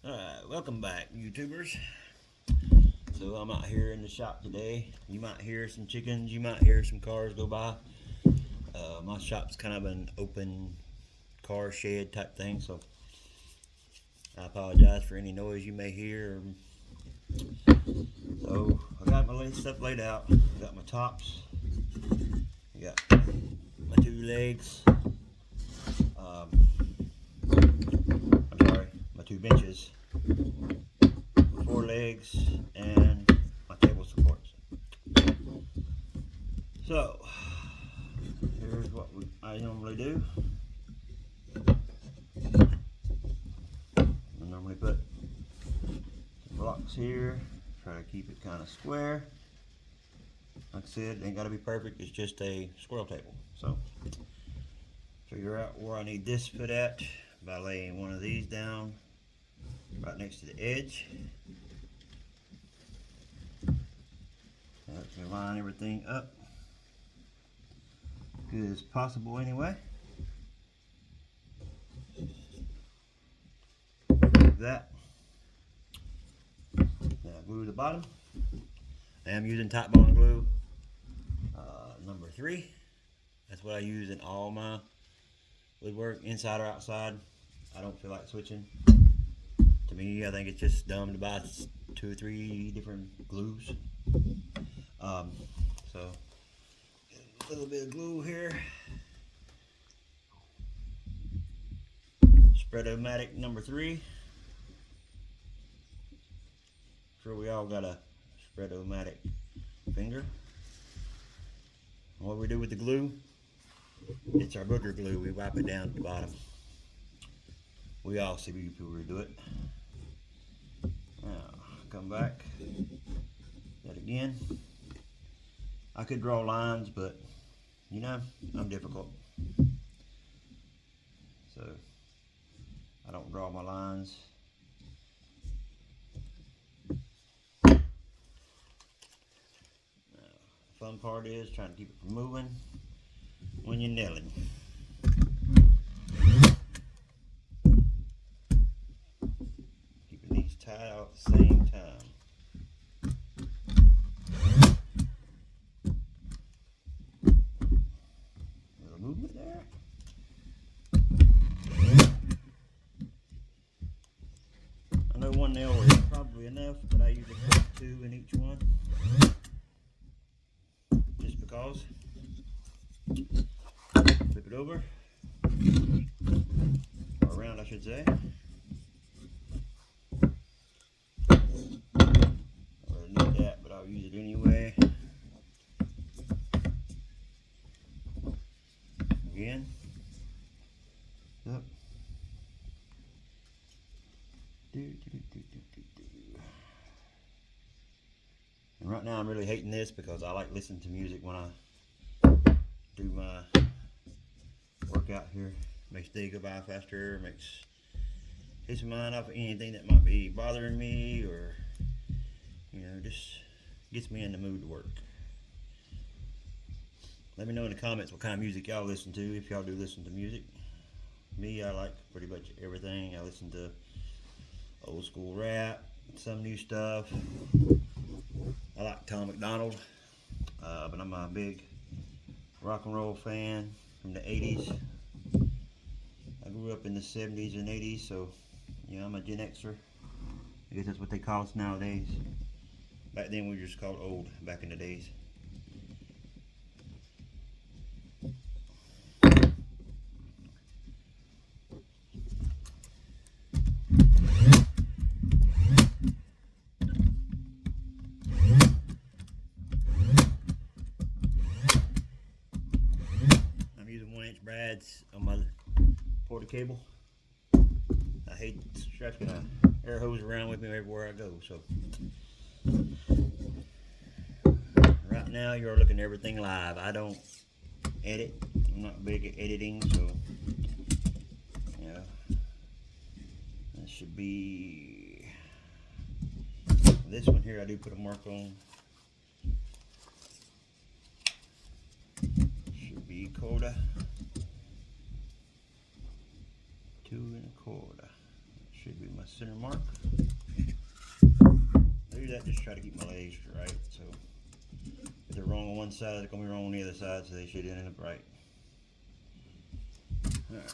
Alright, welcome back, YouTubers. So I'm out here in the shop today. You might hear some chickens, you might hear some cars go by. My shop's kind of an open car shed type thing, so I apologize for any noise you may hear. So I got my stuff laid out. I got my tops. I got my two legs. I'm sorry, my two benches. Four legs and my table supports. So here's what I normally do. I normally put some blocks here, try to keep it kind of square. Like I said, it ain't got to be perfect, it's just a squirrel table. So figure out where I need this put at by laying one of these down right next to the edge. That's gonna line everything up good as possible anyway. That. Now glue the bottom. I am using Titebond glue number 3. That's what I use in all my woodwork, inside or outside. I don't feel like switching. To me, I think it's just dumb to buy 2 or 3 different glues. So a little bit of glue here. Spread-o-matic number 3. Sure, we all got a spread-o-matic finger. And what we do with the glue, it's our booger glue. We wipe it down at the bottom. We all see people do it. Now, come back. That again. I could draw lines, but you know, I'm difficult. So I don't draw my lines. Now, the fun part is trying to keep it from moving when you're nailing. Keeping these tied out at the same time. Movement there. I know one nail is probably enough, but I usually put 2 in each one. Just because. Flip it over. Or around, I should say. I don't need that, but I'll use it anyway. Again. Up. And right now I'm really hating this because I like listening to music when I do my workout here. Makes the day go by faster, takes my mind off of anything that might be bothering me, or just gets me in the mood to work. Let me know in the comments what kind of music y'all listen to, if y'all do listen to music. Me, I like pretty much everything. I listen to old school rap, some new stuff. I like Tom McDonald, but I'm a big rock and roll fan from the 80s. I grew up in the 70s and 80s, so I'm a Gen Xer. I guess that's what they call us nowadays. Back then we were just called old, back in the days. I'm using 1-inch brads on my porta cable. I hate strapping an air hose around with me everywhere I go. So right now you're looking at everything live. I don't edit. I'm not big at editing, so that should be this one here. I do put a mark on. Should be quarter. 2 1/4. Should be my my center mark. I do that just to try to keep my legs right. So if they're wrong on one side, they're gonna be wrong on the other side, so they should end up right. All right.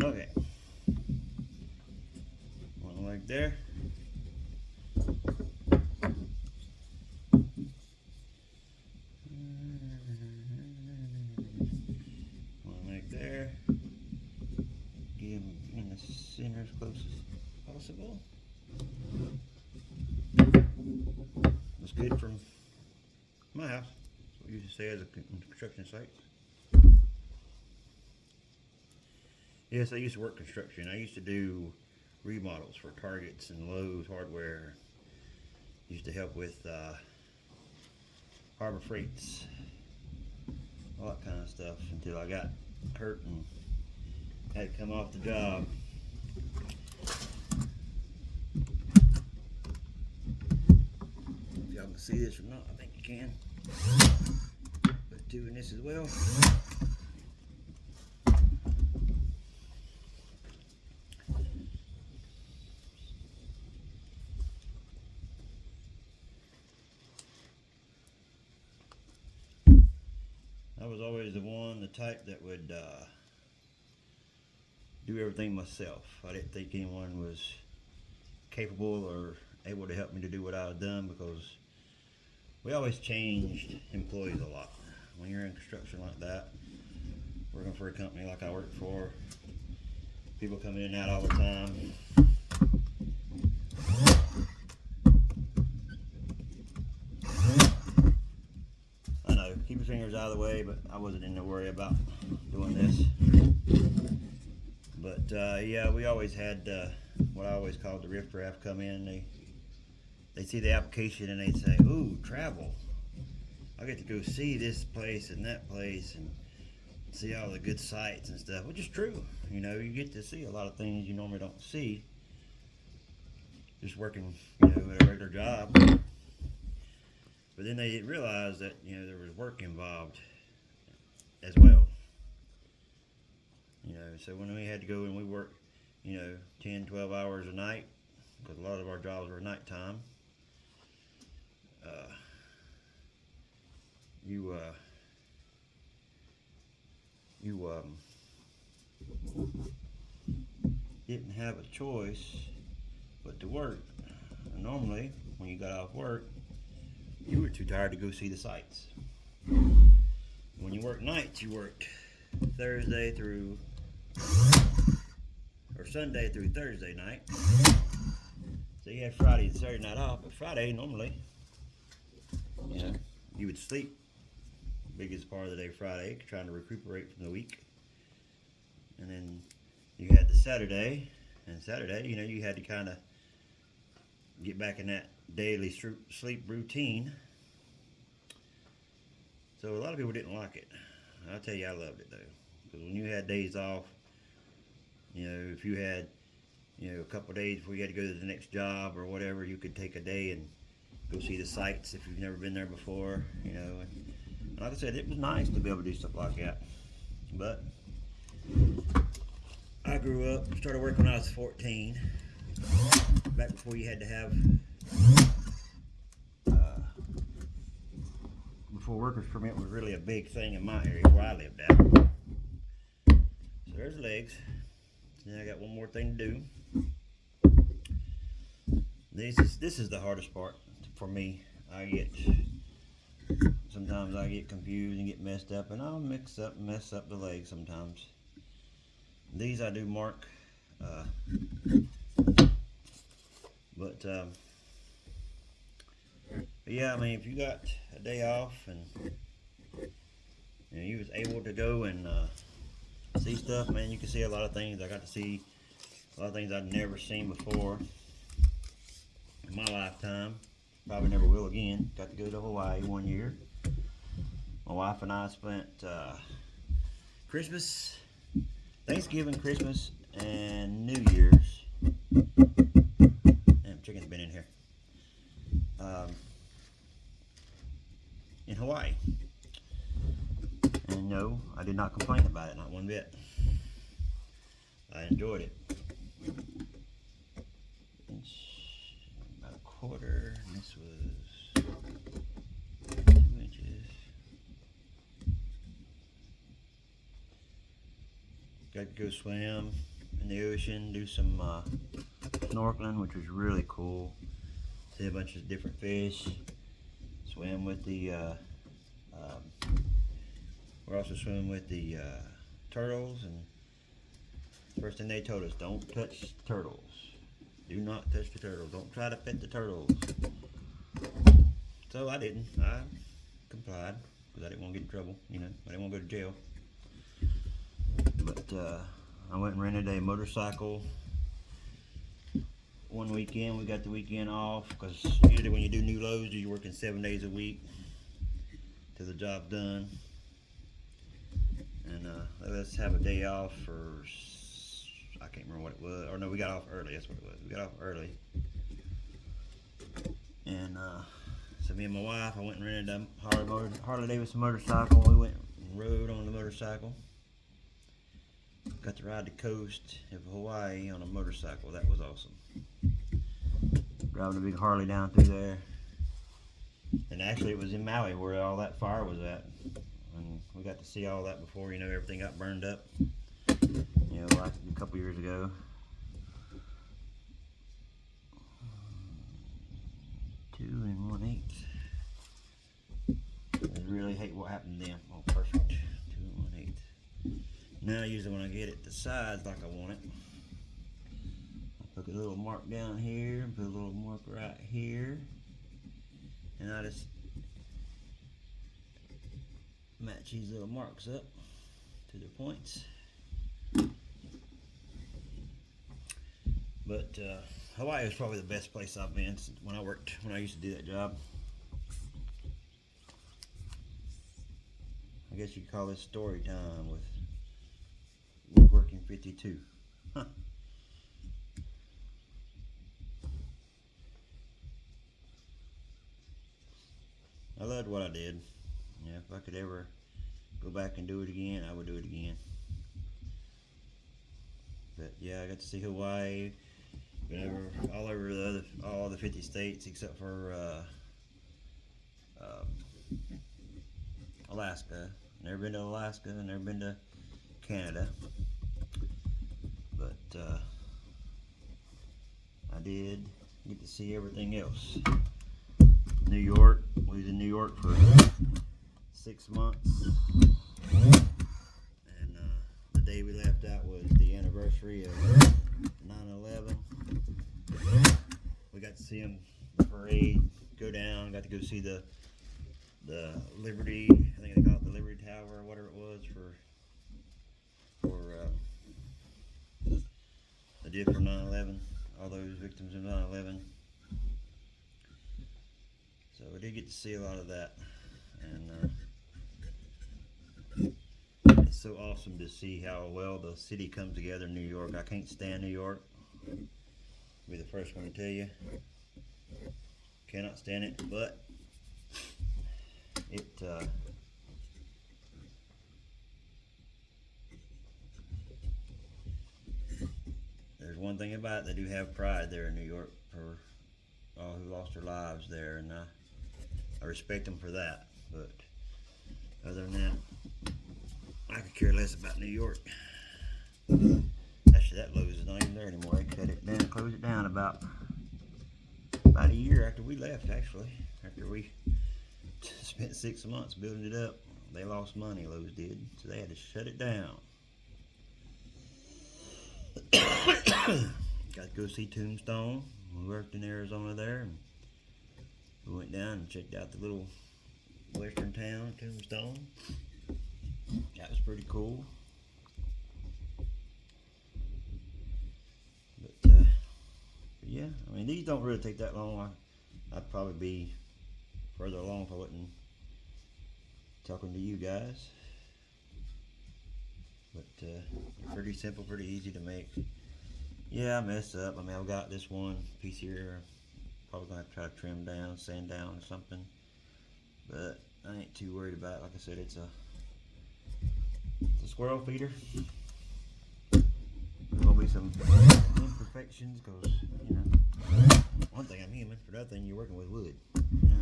Okay, one leg there. One leg there. Get him in the center as close as possible. That's good from my house. That's what we used to say as a construction site. Yes, I used to work construction. I used to do remodels for Targets and Lowe's Hardware. Used to help with Harbor Freights, all that kind of stuff, until I got hurt and had to come off the job. If y'all can see this or not, I think you can. Put two in this as well. I was always the type that would do everything myself. I didn't think anyone was capable or able to help me to do what I had done, because we always changed employees a lot. When you're in construction like that, working for a company like I work for, people come in and out all the time. Keep your fingers out of the way, but I wasn't in no worry about doing this. But yeah, we always had what I always called the riffraff come in. They see the application and they'd say, "Ooh, travel! I get to go see this place and that place and see all the good sights and stuff," which is true. You know, you get to see a lot of things you normally don't see just working, you know, at a regular job. But then they didn't realize that, you know, there was work involved as well. You know, so when we had to go and we worked, you know, 10, 12 hours a night, because a lot of our jobs were nighttime, didn't have a choice but to work. And normally, when you got off work, you were too tired to go see the sights. When you worked nights, you worked Sunday through Thursday night. So you had Friday and Saturday night off, but Friday normally, you know, you would sleep the biggest part of the day Friday, trying to recuperate from the week. And then you had the Saturday, and Saturday, you know, you had to kind of get back in that daily sleep routine. So a lot of people didn't like it. I'll tell you, I loved it though, because when you had days off, you know, if you had, you know, a couple of days before you had to go to the next job or whatever, you could take a day and go see the sights if you've never been there before, you know. And like I said, it was nice to be able to do stuff like that. But I grew up, started working when I was 14, back before you had to have before workers permit was really a big thing in my area where I lived at. So there's the legs. Now I got one more thing to do. This is the hardest part for me. Sometimes I get confused and get messed up, and I'll mess up the legs sometimes. These I do mark, but yeah, I mean, if you got a day off and you know, you was able to go and see stuff, man, you can see a lot of things. I got to see a lot of things I'd never seen before in my lifetime. Probably never will again. Got to go to Hawaii one year. My wife and I spent Thanksgiving, Christmas, and New Year's. Damn, chicken's been in here. in Hawaii. And no, I did not complain about it, not one bit. I enjoyed it. It's about a quarter, and this was 2 inches. Got to go swim in the ocean, do some snorkeling, which was really cool. See a bunch of different fish. Swim with the we're also swimming with the turtles, and first thing they told us, don't touch turtles. Do not touch the turtles. Don't try to pet the turtles. So I didn't. I complied because I didn't want to get in trouble. You know, I didn't want to go to jail. But I went and rented a motorcycle. One weekend, we got the weekend off because usually when you do new loads, you're working 7 days a week till the job's done. And let's have a day off for, I can't remember what it was. Or no, we got off early. That's what it was. We got off early. And so me and my wife, I went and rented a Harley Davidson motorcycle. We went and rode on the motorcycle. Got to ride the coast of Hawaii on a motorcycle. That was awesome. Driving a big Harley down through there. And actually it was in Maui where all that fire was at. And we got to see all that before, you know, everything got burned up. You know, like a couple years ago. 2 1/8. I really hate what happened then. Oh, perfect. 2 1/8. Now usually when I get it the sides like I want it, I put a little mark down here and put a little mark right here, and I just match these little marks up to the points. But Hawaii was probably the best place I've been since when I used to do that job. I guess you could call this story time with Woodworking 52. Huh. I loved what I did. Yeah, if I could ever go back and do it again, I would do it again. But yeah, I got to see Hawaii. Been all over all the 50 states except for Alaska. Never been to Alaska. Never been to Canada. But I did get to see everything else. New York. We was in New York for 6 months. And the day we left out was the anniversary of 9/11. We got to see the parade go down. Got to go see the Liberty, I think they call it the Liberty Tower or whatever it was for the deal for 9/11, all those victims of 9/11. So we did get to see a lot of that, and it's so awesome to see how well the city comes together in New York. I can't stand New York. I'll be the first one to tell you. Cannot stand it, but it there's one thing about it, they do have pride there in New York for all who lost their lives there, and I respect them for that. But other than that, I could care less about New York. Actually, that Lowe's is not even there anymore. They cut it down, closed it down about a year after we left. Actually, after we spent 6 months building it up, they lost money. Lowe's did, so they had to shut it down. Got to go see Tombstone. We worked in Arizona there, and we went down and checked out the little western town, Tombstone. That was pretty cool. But yeah, I mean, these don't really take that long. I'd probably be further along if I wasn't talking to you guys. But pretty simple, pretty easy to make. Yeah, I messed up. I mean, I've got this one piece here. Probably gonna have to try to trim down, sand down or something. But I ain't too worried about it. Like I said, it's a squirrel feeder. There's gonna be some imperfections because, you know, one thing, I'm human. For another thing, you're working with wood. You know,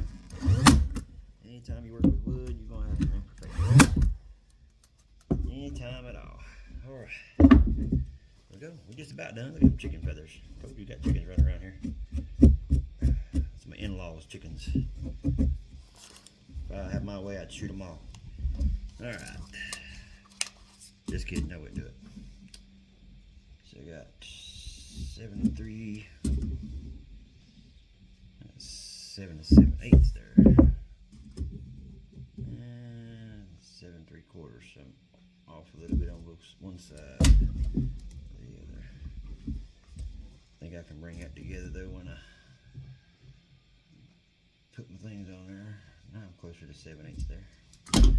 anytime you work with wood, you're gonna have some imperfections. Anytime at all. All right, there we go. We're just about done. Look at them chicken feathers. Told you got chickens running around here. That's my in-laws' chickens. If I had my way, I'd shoot them all. All right. Just kidding. I wouldn't do it. So I got 7 3. 7 7/8 there, and 7 3/4. So I'm off a little bit on one side, the other. I think I can bring that together though when I put my things on there. Now I'm closer to 7/8 there. All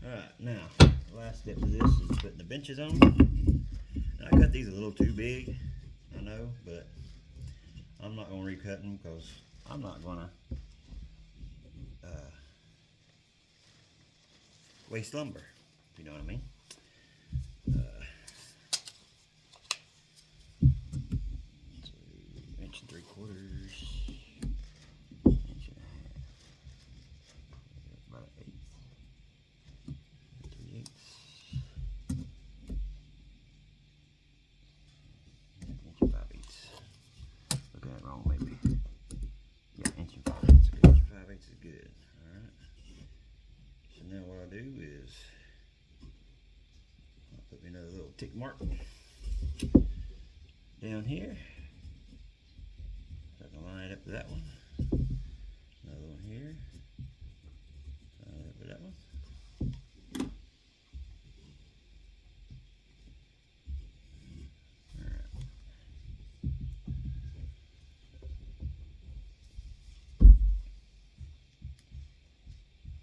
right, now the last step of this is putting the benches on. Now, I cut these a little too big, I know, but I'm not going to recut them because I'm not going to waste lumber, if you know what I mean. So 1 3/4, 1.5 inches, about 1/8, 3/8, 1.5 inches. Look at that wrong, maybe. Yeah, 1.5 inches. 1.5 inches is good. All right. So now what I'll do is I'll put me another little tick mark down here. So I can line it up to that one. Another one here. Line it up to that one.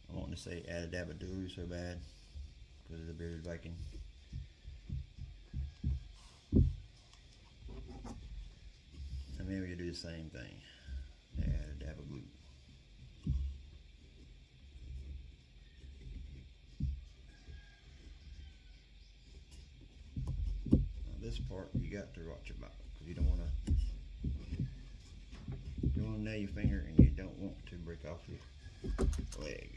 I want to say add a dab of glue so bad because of the bearded Viking. And maybe you do the same thing. Add a dab of glue. Now this part you got to watch about because you don't want to nail your finger and you don't want to break off your leg.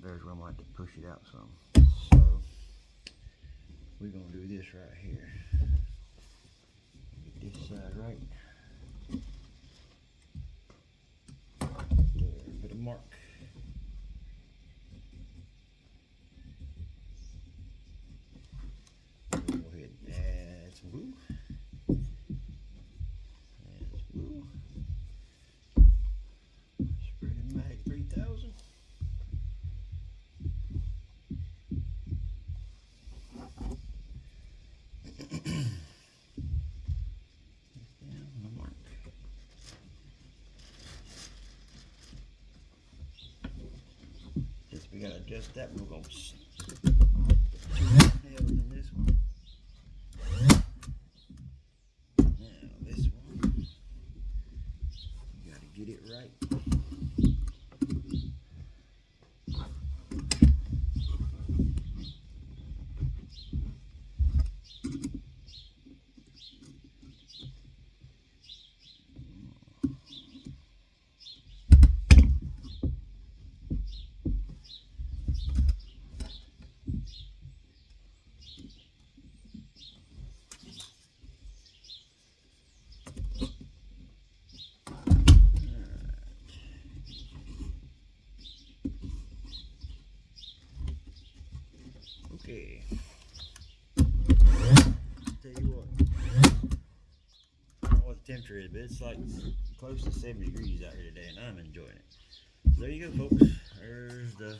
There's where I might have to push it out some. So we're gonna do this right here. Get this side right. There, put a mark. Go ahead and add some glue. Add some glue. Spread it Mag 3000. We gotta adjust that. We're gonna two nails in this one. Now this one, you gotta get it right. temperature is, but it's like close to 70 degrees out here today, and I'm enjoying it. So there you go, folks. There's the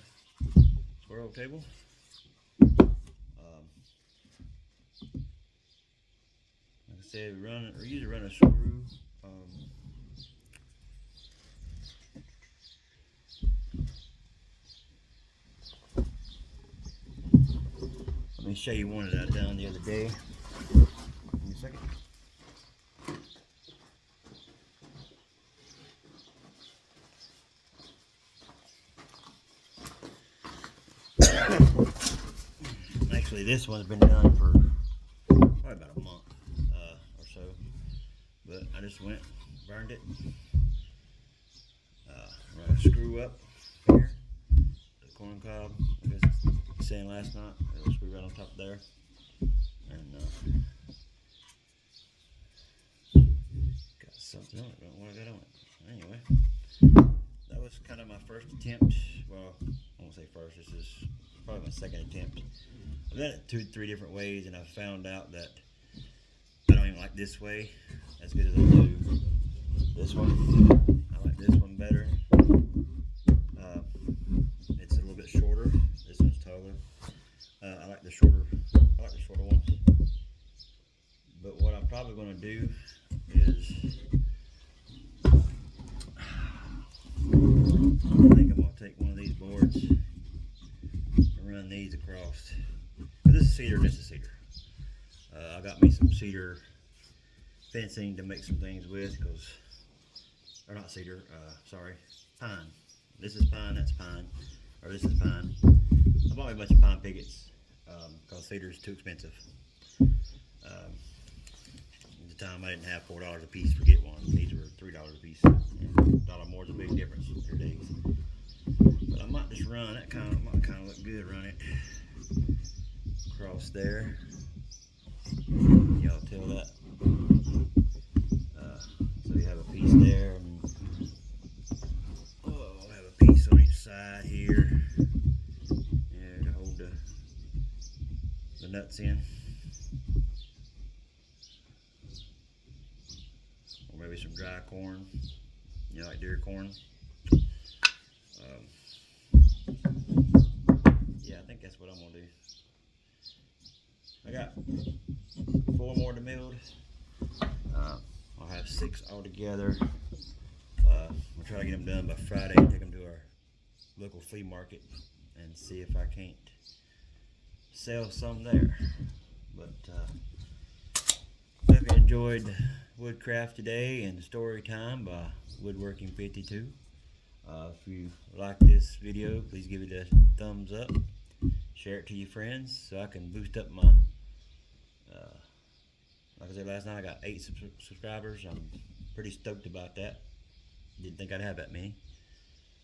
squirrel table. Like I said, we usually run a screw. Let me show you one that I done the other day. Give me a second. Actually, this one's been done for probably about a month or so, but I just went, burned it, run a screw up here, the corn cob, I guess it's saying last night, a little screw right on top there, and got something on it, don't know what I got on it. Anyway, that was kind of my first attempt. Well, I won't say first, this is probably my second attempt. I've done it 2-3 different ways, and I found out that I don't even like this way as good as I do this one. I like this one better. It's a little bit shorter. This one's taller. I like the shorter one. But what I'm probably going to do is, I think I'm going to take one of these boards and run these across. This is cedar, this is cedar. I got me some cedar fencing to make some things with, or not cedar, sorry, pine. This is pine, that's pine, or this is pine. I bought me a bunch of pine pickets because cedar is too expensive. At the time I didn't have $4 a piece for get one. These were $3 a piece. And $1 more is a big difference these days. But I might just run that might kind of look good. Run it across there. Y'all tell that. So you have a piece there, and have a piece on each side here. Yeah, to hold the nuts in. Or maybe some dry corn, like deer corn. Yeah, I think that's what I'm gonna do. I got 4 more to build. I'll have 6 altogether. I'll try to get them done by Friday and take them to our local flea market and see if I can't sell some there. But hope you enjoyed Woodcraft today and Story Time by Woodworking 52. If you like this video, please give it a thumbs up. Share it to your friends so I can boost up my, like I said last night, I got 8 subscribers. I'm pretty stoked about that. Didn't think I'd have that many.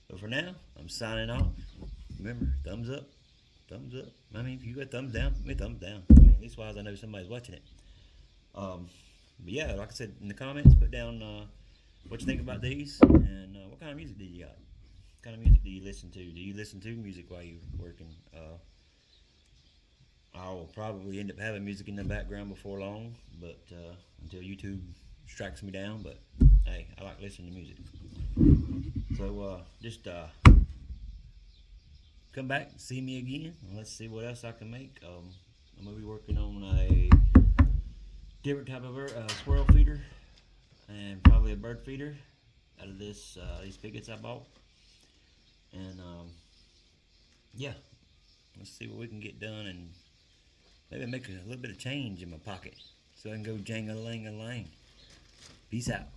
But for now, I'm signing off. Remember, thumbs up, thumbs up. I mean, if you got thumbs down, put me thumbs down. I mean, at least wise I know somebody's watching it. But yeah, like I said, in the comments, put down what you think about these, and what kind of music do you got? What kind of music do you listen to? Do you listen to music while you're working? I'll probably end up having music in the background before long, but until YouTube strikes me down. But hey, I like listening to music. So just come back and see me again, and let's see what else I can make. I'm gonna be working on a different type of squirrel feeder and probably a bird feeder out of these pickets I bought. And yeah, let's see what we can get done and maybe make a little bit of change in my pocket so I can go jang-a-lang-a-lang. Peace out.